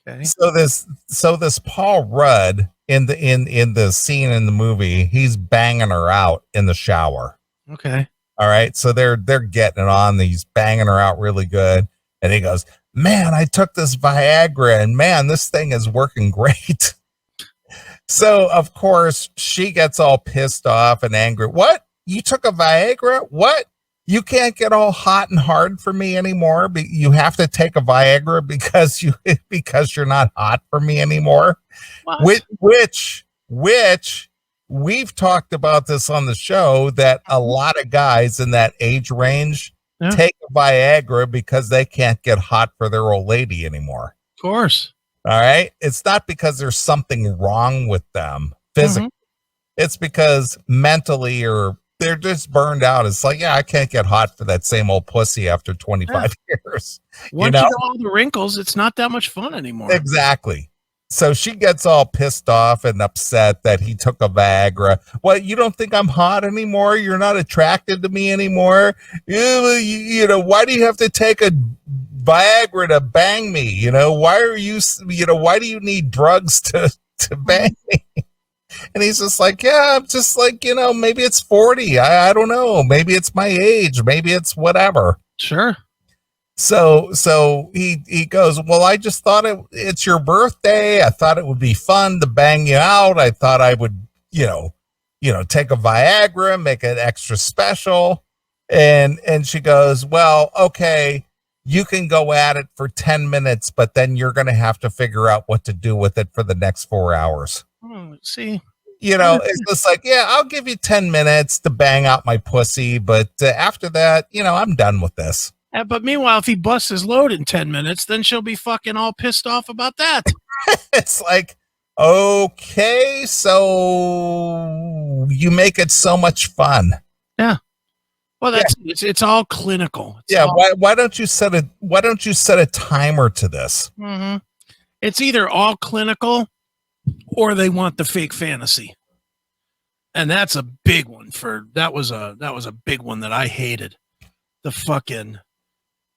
Speaker 5: Okay.
Speaker 4: So this Paul Rudd in the scene in the movie, he's banging her out in the shower.
Speaker 5: Okay.
Speaker 4: All right. So they're getting it on. He's banging her out really good. And he goes, man, I took this Viagra and man, this thing is working great. So of course she gets all pissed off and angry. What? You took a Viagra? What? You can't get all hot and hard for me anymore. You have to take a Viagra because you're not hot for me anymore.
Speaker 5: What?
Speaker 4: Which we've talked about this on the show that a lot of guys in that age range take a Viagra because they can't get hot for their old lady anymore.
Speaker 5: Of course.
Speaker 4: All right. It's not because there's something wrong with them physically. It's because mentally or they're just burned out. It's like, yeah, I can't get hot for that same old pussy after 25 years.
Speaker 5: Once you know all the wrinkles, it's not that much fun anymore.
Speaker 4: Exactly. So she gets all pissed off and upset that he took a Viagra. Well, you don't think I'm hot anymore? You're not attracted to me anymore? You know, why do you have to take a Viagra to bang me? You know, why do you need drugs to bang me? And he's just like, yeah, I'm just like, you know, maybe it's 40. I don't know. Maybe it's my age. Maybe it's whatever.
Speaker 5: Sure.
Speaker 4: So he goes, well, I just thought it's your birthday. I thought it would be fun to bang you out. I thought I would, you know, take a Viagra, make it extra special. And she goes, well, okay, you can go at it for 10 minutes, but then you're going to have to figure out what to do with it for the next 4 hours.
Speaker 5: See,
Speaker 4: you know, it's just like, yeah, I'll give you 10 minutes to bang out my pussy. But after that, you know, I'm done with this.
Speaker 5: But meanwhile, if he busts his load in 10 minutes, then she'll be fucking all pissed off about that.
Speaker 4: It's like, okay, so you make it so much fun.
Speaker 5: Yeah. Well, it's all clinical.
Speaker 4: Why don't you set a timer to this?
Speaker 5: Mm-hmm. It's either all clinical or they want the fake fantasy. And that's a big one that was a big one that I hated. The fucking,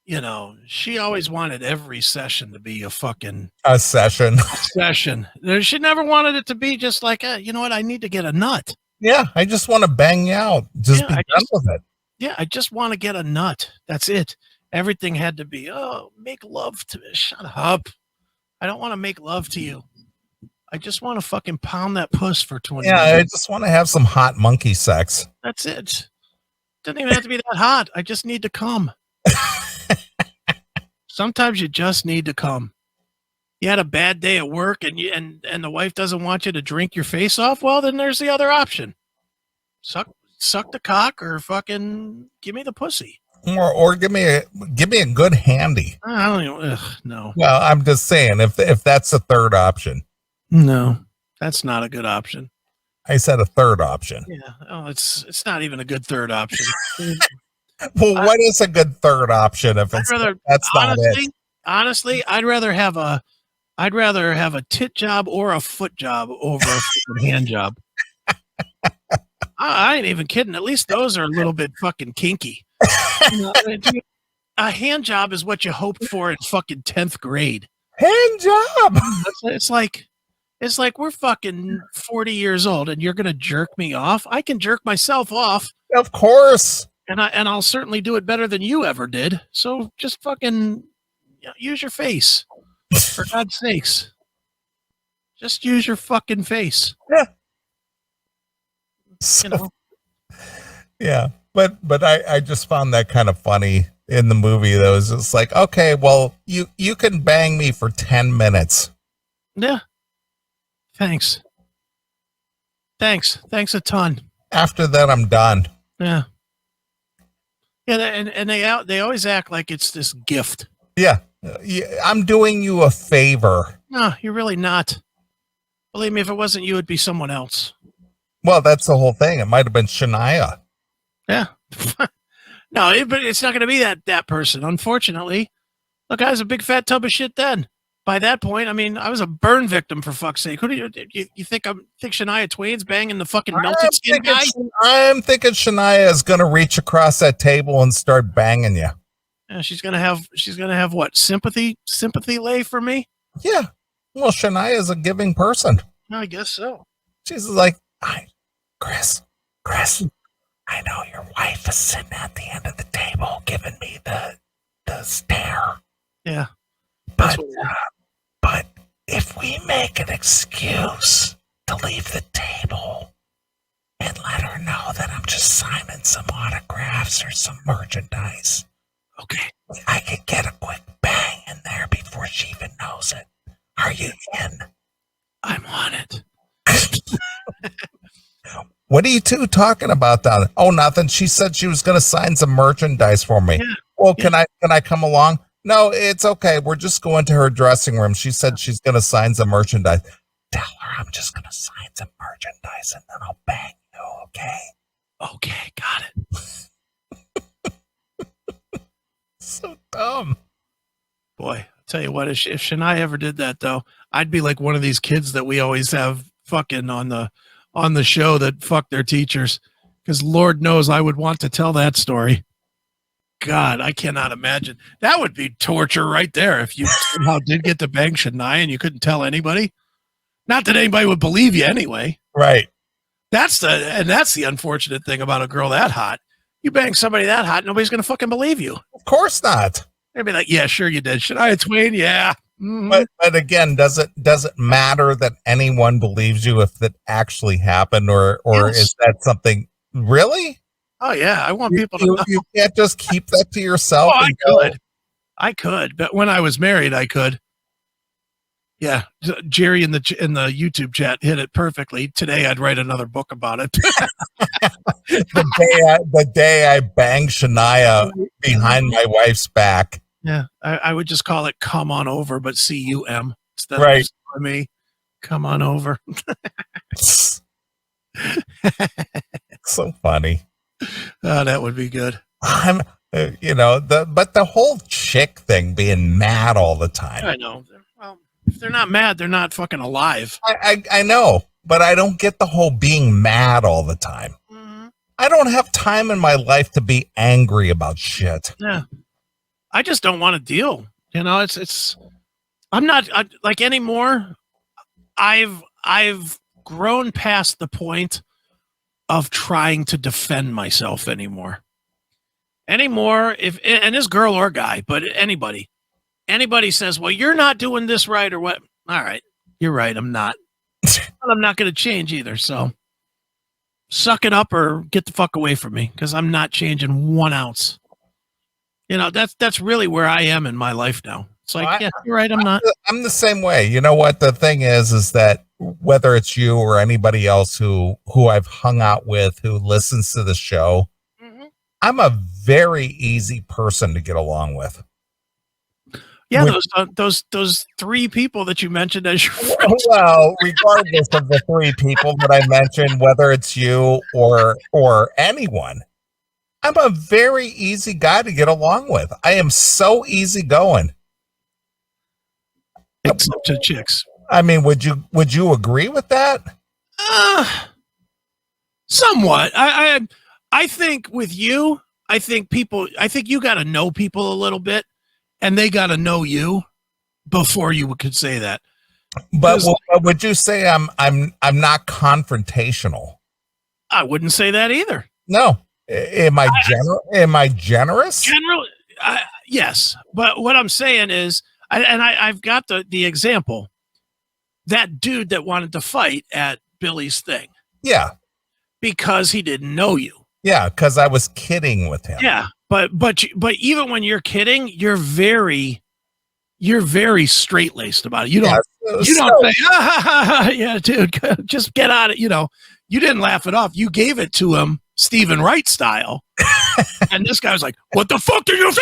Speaker 5: you know, she always wanted every session to be a session. She never wanted it to be just like, you know what? I need to get a nut.
Speaker 4: Yeah. I just want to bang you out. Be done with it.
Speaker 5: Yeah. I just want to get a nut. That's it. Everything had to be, make love to me. Shut up. I don't want to make love to you. I just want to fucking pound that puss for 20 minutes.
Speaker 4: I just want to have some hot monkey sex.
Speaker 5: That's it. Doesn't even have to be that hot. I just need to come. Sometimes you just need to come. You had a bad day at work and the wife doesn't want you to drink your face off. Well, then there's the other option. Suck the cock or fucking give me the pussy.
Speaker 4: Or give me a good handy.
Speaker 5: I don't even, no.
Speaker 4: Well, I'm just saying if that's the third option.
Speaker 5: No, that's not a good option.
Speaker 4: I said a third option.
Speaker 5: Yeah. Oh, it's not even a good third option.
Speaker 4: Well, what is a good third option if that's not it?
Speaker 5: Honestly, I'd rather have a tit job or a foot job over a fucking hand job. I ain't even kidding. At least those are a little bit fucking kinky. You know, a hand job is what you hoped for in fucking 10th grade.
Speaker 4: Hand job.
Speaker 5: It's like we're fucking 40 years old and you're gonna jerk me off. I can jerk myself off.
Speaker 4: Of course.
Speaker 5: And I'll certainly do it better than you ever did. So just fucking use your face. For God's sakes. Just use your fucking face.
Speaker 4: Yeah.
Speaker 5: You know.
Speaker 4: Yeah. But I just found that kind of funny in the movie though. It's just like, okay, well, you can bang me for 10 minutes.
Speaker 5: Yeah. Thanks a ton.
Speaker 4: After that, I'm done.
Speaker 5: Yeah. Yeah, and they always act like it's this gift.
Speaker 4: Yeah. I'm doing you a favor.
Speaker 5: No, you're really not. Believe me, if it wasn't you, it'd be someone else.
Speaker 4: Well, that's the whole thing. It might have been Shania.
Speaker 5: Yeah. No, but it's not going to be that person, unfortunately. Look, I was a big fat tub of shit then. by that point, I mean, I was a burn victim, for fuck's sake. Who do you think think Shania Twain's banging the fucking melted skin guy?
Speaker 4: I'm thinking Shania is going to reach across that table and start banging you.
Speaker 5: Yeah, she's gonna have what, sympathy lay for me?
Speaker 4: Yeah. Well, Shania is a giving person.
Speaker 5: I guess so.
Speaker 4: She's like, Chris, I know your wife is sitting at the end of the table giving me the stare.
Speaker 5: Yeah.
Speaker 4: But if we make an excuse to leave the table and let her know that I'm just signing some autographs or some merchandise,
Speaker 5: okay,
Speaker 4: I could get a quick bang in there before she even knows it. Are you in?
Speaker 5: I'm on it.
Speaker 4: What are you two talking about down there? Oh, nothing. She said she was going to sign some merchandise for me.
Speaker 5: Yeah.
Speaker 4: Well, can I come along? No, it's okay. We're just going to her dressing room. She said she's going to sign some merchandise. Tell her I'm just going to sign some merchandise and then I'll bang you, okay?
Speaker 5: Okay, got it.
Speaker 4: So dumb.
Speaker 5: Boy, I'll tell you what, if Shania ever did that, though, I'd be like one of these kids that we always have fucking on the show that fuck their teachers, because Lord knows I would want to tell that story. God, I cannot imagine. That would be torture right there if you somehow did get to bang Shania and you couldn't tell anybody. Not that anybody would believe you anyway.
Speaker 4: Right.
Speaker 5: That's the unfortunate thing about a girl that hot. You bang somebody that hot, nobody's going to fucking believe you.
Speaker 4: Of course not.
Speaker 5: They'd be like, yeah, sure you did. Shania Twain, yeah. Mm-hmm.
Speaker 4: But again, does it matter that anyone believes you if that actually happened, or
Speaker 5: Yes.
Speaker 4: is that something really?
Speaker 5: Oh yeah, I want people to know.
Speaker 4: You can't just keep that to yourself.
Speaker 5: Oh, I could, but when I was married, I could. Yeah, Jerry in the YouTube chat hit it perfectly. Today, I'd write another book about it.
Speaker 4: the day I banged Shania behind my wife's back.
Speaker 5: Yeah, I would just call it "Come on over," but CUM instead
Speaker 4: Right.
Speaker 5: of for me. Come on over.
Speaker 4: So funny.
Speaker 5: Oh, that would be good.
Speaker 4: I'm, but the whole chick thing, being mad all the time.
Speaker 5: I know. Well, if they're not mad, they're not fucking alive.
Speaker 4: I know, but I don't get the whole being mad all the time.
Speaker 5: Mm-hmm.
Speaker 4: I don't have time in my life to be angry about shit.
Speaker 5: Yeah, I just don't want to deal. It's. I'm not like anymore. I've grown past the point of trying to defend myself anymore. If this girl or guy, but anybody says, well, you're not doing this right or what? All right, you're right. I'm not. But I'm not going to change either. So suck it up or get the fuck away from me, because I'm not changing 1 ounce. That's really where I am in my life now. It's like, yeah, you're right. I'm not.
Speaker 4: I'm the same way. You know what? The thing is that whether it's you or anybody else who I've hung out with, who listens to the show, mm-hmm. I'm a very easy person to get along with.
Speaker 5: Yeah, those 3 people that you mentioned as your friends.
Speaker 4: Well, regardless of the 3 people that I mentioned, whether it's you or anyone, I'm a very easy guy to get along with. I am so easygoing.
Speaker 5: Except to chicks.
Speaker 4: I mean, would you agree with that?
Speaker 5: Somewhat. I think with you, I think you got to know people a little bit, and they got to know you before you could say that.
Speaker 4: But would you say I'm not confrontational?
Speaker 5: I wouldn't say that either.
Speaker 4: No. Am I generous?
Speaker 5: Yes. But what I'm saying is, I've got the example. That dude that wanted to fight at Billy's thing.
Speaker 4: Yeah.
Speaker 5: Because he didn't know you.
Speaker 4: Yeah, because I was kidding with him.
Speaker 5: Yeah. But even when you're kidding, you're very straight-laced about it. You don't say, yeah, dude, just get out of, you didn't laugh it off. You gave it to him Stephen Wright style. And this guy was like, what the fuck did you say?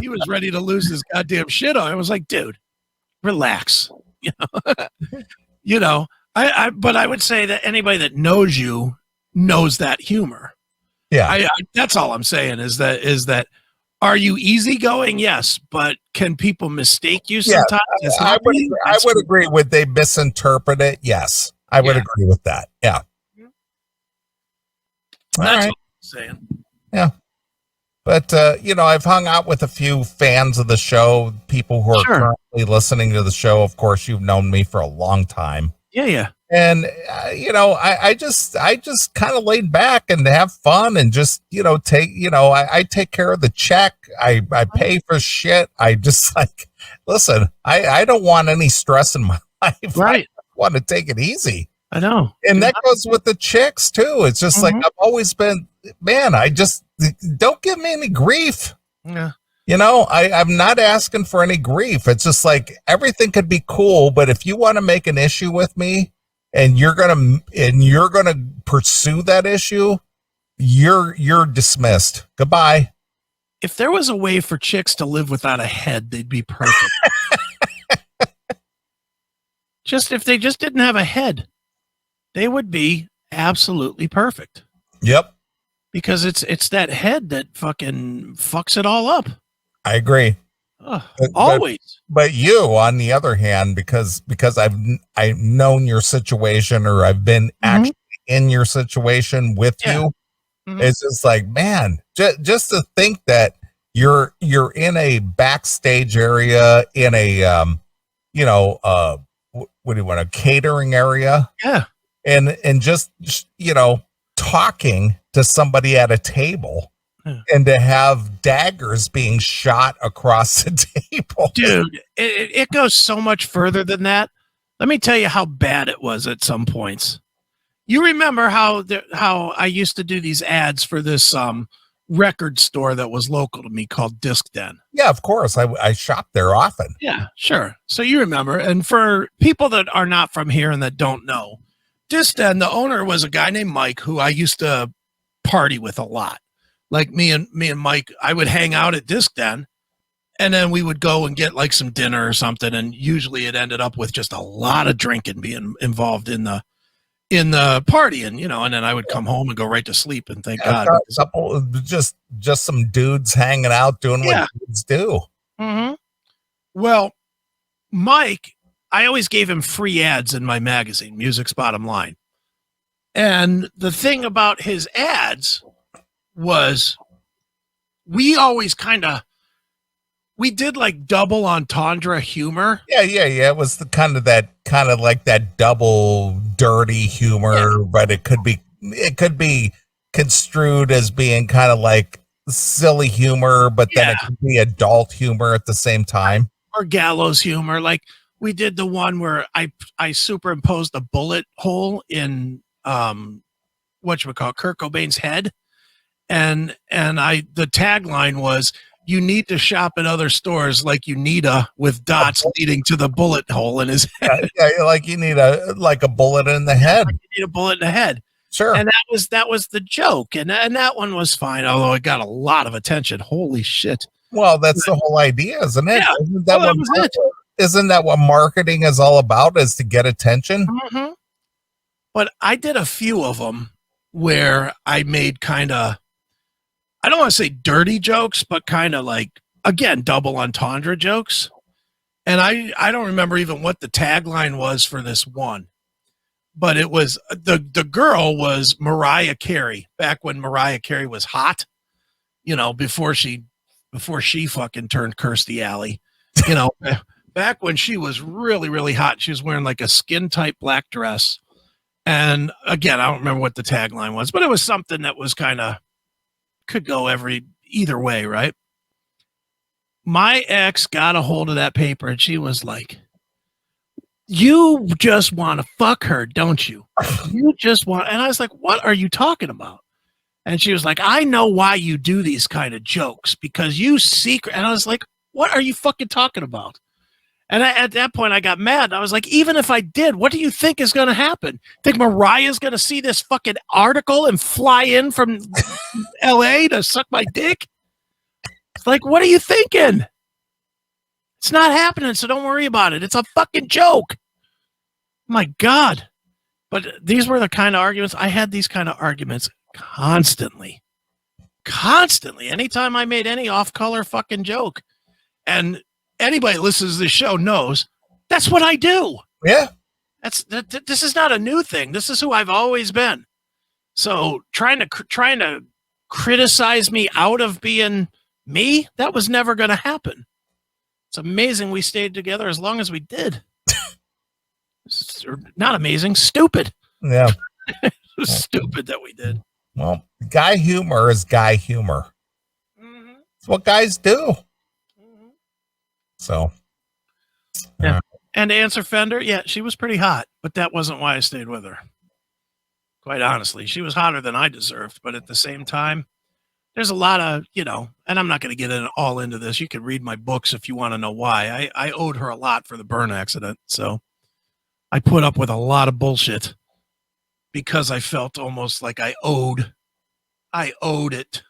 Speaker 5: He was ready to lose his goddamn shit on. I was like, dude, relax. But I would say that anybody that knows you knows that humor.
Speaker 4: Yeah.
Speaker 5: That's all I'm saying is that Are you easygoing? Yes, but can people mistake you
Speaker 4: Yeah,
Speaker 5: sometimes? as
Speaker 4: I would,
Speaker 5: happy?
Speaker 4: I
Speaker 5: That's
Speaker 4: would
Speaker 5: true.
Speaker 4: agree. Would they misinterpret it? Yes, I would
Speaker 5: Yeah.
Speaker 4: agree with that. Yeah. All
Speaker 5: That's
Speaker 4: right.
Speaker 5: what I'm saying.
Speaker 4: Yeah. But, I've hung out with a few fans of the show, people who are
Speaker 5: Sure.
Speaker 4: currently listening to the show. Of course, you've known me for a long time.
Speaker 5: Yeah.
Speaker 4: And, I just kind of laid back and have fun and just, I take care of the check. I pay for shit. I just listen, I don't want any stress in my life.
Speaker 5: Right.
Speaker 4: I want to take it easy.
Speaker 5: I know.
Speaker 4: And that goes with the chicks too. It's just like, I've always been, man, I just don't give me any grief.
Speaker 5: Yeah.
Speaker 4: I'm not asking for any grief. It's just like everything could be cool, but if you want to make an issue with me and you're gonna pursue that issue, you're dismissed. Goodbye.
Speaker 5: If there was a way for chicks to live without a head, they'd be perfect. Just if they just didn't have a head, they would be absolutely perfect.
Speaker 4: Yep.
Speaker 5: Because it's that head that fucking fucks it all up.
Speaker 4: I agree.
Speaker 5: Always.
Speaker 4: But you, on the other hand, because I've known your situation, or I've been actually in your situation with you, it's just like, man, just to think that you're in a backstage area in a what do you want, a catering area?
Speaker 5: Yeah.
Speaker 4: And just talking to somebody at a table. And to have daggers being shot across the table.
Speaker 5: Dude, it goes so much further than that. Let me tell you how bad it was at some points. You remember how I used to do these ads for this record store that was local to me called Disc Den?
Speaker 4: Yeah, of course. I shop there often.
Speaker 5: Yeah, sure. So you remember. And for people that are not from here and that don't know, Disc Den, the owner was a guy named Mike who I used to party with a lot. Like me and Mike, I would hang out at Disc Den, and then we would go and get like some dinner or something. And usually it ended up with just a lot of drinking being involved in the party. And, and then I would come home and go right to sleep, and thank God.
Speaker 4: Just some dudes hanging out doing what dudes do.
Speaker 5: Mm-hmm. Well, Mike, I always gave him free ads in my magazine, Music's Bottom Line. And the thing about his ads was we always we did like double entendre humor.
Speaker 4: Yeah. It was the kind of like that double dirty humor, but it could be construed as being kind of like silly humor, but then it could be adult humor at the same time.
Speaker 5: Or gallows humor. Like we did the one where I superimposed a bullet hole in whatchamacallit, Kurt Cobain's head. And the tagline was, "You need to shop at other stores like you need with dots leading to the bullet hole in his head."
Speaker 4: Yeah, like you need a bullet in the head.
Speaker 5: Like you need a bullet in the head.
Speaker 4: Sure.
Speaker 5: And that was the joke. And that one was fine, although it got a lot of attention. Holy shit.
Speaker 4: Well, that's the whole idea, isn't it?
Speaker 5: Yeah.
Speaker 4: Isn't that what marketing is all about, is to get attention?
Speaker 5: Mm-hmm. But I did a few of them where I made kind of, I don't want to say dirty jokes, but kind of like, again, double entendre jokes. And I don't remember even what the tagline was for this one, but it was the girl was Mariah Carey, back when Mariah Carey was hot, before she fucking turned Kirstie Alley, back when she was really, really hot. She was wearing like a skin tight black dress. And again, I don't remember what the tagline was, but it was something that was kind of, could go either way, right? My ex got a hold of that paper and she was like, "You just want to fuck her, don't you? You just want," and I was like, "What are you talking about?" And she was like, "I know why you do these kind of jokes, because you secret," and I was like, "What are you fucking talking about?" And at that point, I got mad. I was like, even if I did, what do you think is going to happen? Think Mariah's going to see this fucking article and fly in from LA to suck my dick? It's like, what are you thinking? It's not happening, so don't worry about it. It's a fucking joke. My God. But these were the kind of arguments. I had these kind of arguments constantly. constantly. Anytime I made any off-color fucking joke, and anybody that listens to this show knows that's what I do.
Speaker 4: Yeah.
Speaker 5: This is not a new thing. This is who I've always been. So trying to criticize me out of being me, that was never going to happen. It's amazing we stayed together as long as we did. Not amazing, stupid.
Speaker 4: Yeah.
Speaker 5: It was stupid that we did.
Speaker 4: Well, guy humor is guy humor.
Speaker 5: Mm-hmm.
Speaker 4: It's what guys do.
Speaker 5: Mm-hmm.
Speaker 4: So,
Speaker 5: yeah. And to answer Fender, yeah, she was pretty hot, but that wasn't why I stayed with her. Quite honestly, she was hotter than I deserved, but at the same time, there's a lot of, and I'm not going to get all into this. You can read my books if you want to know why. I owed her a lot for the burn accident, so I put up with a lot of bullshit because I felt almost like I owed it,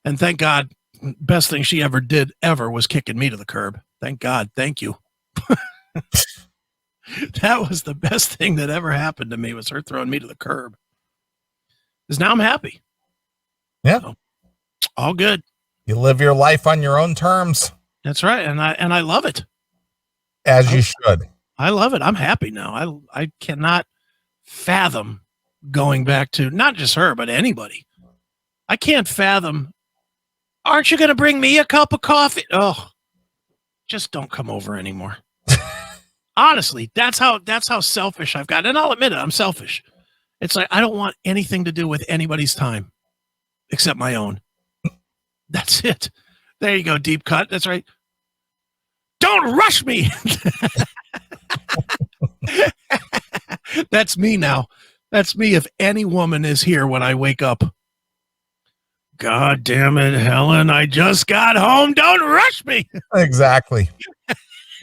Speaker 5: and thank God, best thing she ever did was kicking me to the curb. Thank God. Thank you. That was the best thing that ever happened to me, was her throwing me to the curb. Because now I'm happy.
Speaker 4: Yeah.
Speaker 5: So, all good.
Speaker 4: You live your life on your own terms.
Speaker 5: That's right. And I love it.
Speaker 4: As you should.
Speaker 5: I love it. I'm happy now. I cannot fathom going back to not just her, but anybody. I can't fathom. Aren't you going to bring me a cup of coffee? Oh, just don't come over anymore. Honestly, that's how selfish I've got. And I'll admit it, I'm selfish. It's like, I don't want anything to do with anybody's time except my own. That's it. There you go. Deep cut. That's right. Don't rush me. That's me now. That's me if any woman is here when I wake up. God damn it, Helen. I just got home. Don't rush me.
Speaker 4: Exactly.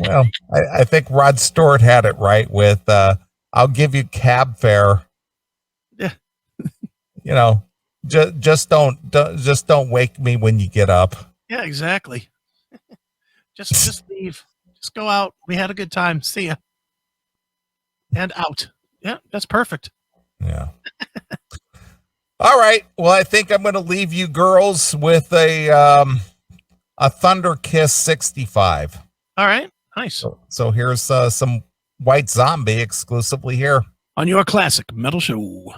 Speaker 4: Well, I think Rod Stewart had it right with, I'll give you cab fare.
Speaker 5: Yeah.
Speaker 4: Just don't wake me when you get up.
Speaker 5: Yeah, exactly. Just leave. Just go out. We had a good time. See ya. And out. Yeah, that's perfect.
Speaker 4: Yeah. All right. Well, I think I'm going to leave you girls with a Thunder Kiss 65.
Speaker 5: All right. Nice.
Speaker 4: So here's some White Zombie exclusively here
Speaker 5: on your classic metal show.